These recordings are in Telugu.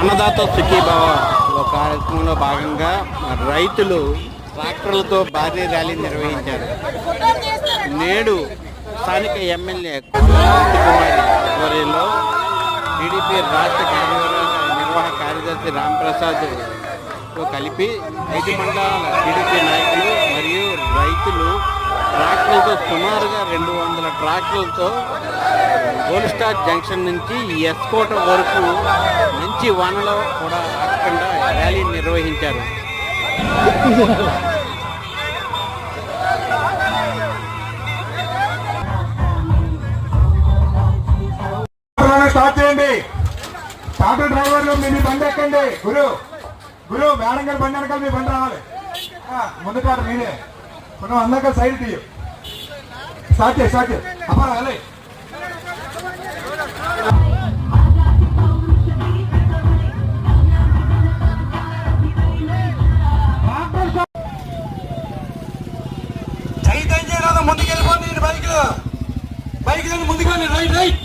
అన్నదాత సుఖీభావ కార్యక్రమంలో భాగంగా రైతులు ట్రాక్టర్లతో భారీ ర్యాలీ నిర్వహించారు. నేడు స్థానిక ఎమ్మెల్యే కుమారి ఆధ్వర్యంలో టీడీపీ రాష్ట్ర నిర్వాహక కార్యదర్శి రాంప్రసాద్తో కలిపి 5 మండలాల టీడీపీ నాయకులు మరియు రైతులు ట్రాక్టర్లతో సుమారుగా 200 ట్రాక్టర్లతో గోల్డ్ స్టార్ జంక్షన్ నుంచి ఎస్కోట వరకు మంచి వానలో కూడా ఆగకుండా ర్యాలీ నిర్వహించారు. స్టార్ట్ చేయండి. ట్రాక్టర్ డ్రైవర్లు మీ బండి ఎక్కండి. గురు మేడం గారు బండి వెనకాల మీ బండి రావాలి. ముందు కాదు మీరే మనం అందాక సైడ్ తీయ. స్టార్ట్ చేయి అప్పా రాలే. ముందుకెళ్ళిపోండి. బైక్లన్నీ ముందుకెళ్ళి రైట్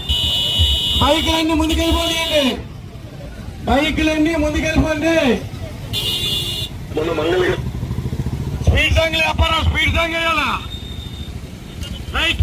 బైక్లన్నీ ముందుకెళ్ళిపోండి. బైక్లన్నీ ముందుకెళ్ళిపోండి. స్పీడ్ సాంగ్ అప్పారా, స్పీడ్ సాంగ్ వేయాలా. రైట్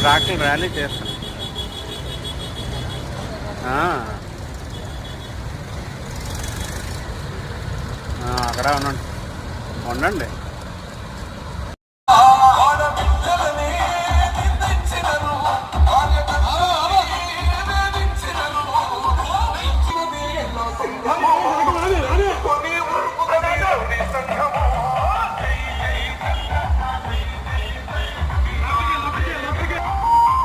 ట్రాక్టర్ ర్యాలీ చేస్తాను. అక్కడ ఉండండి.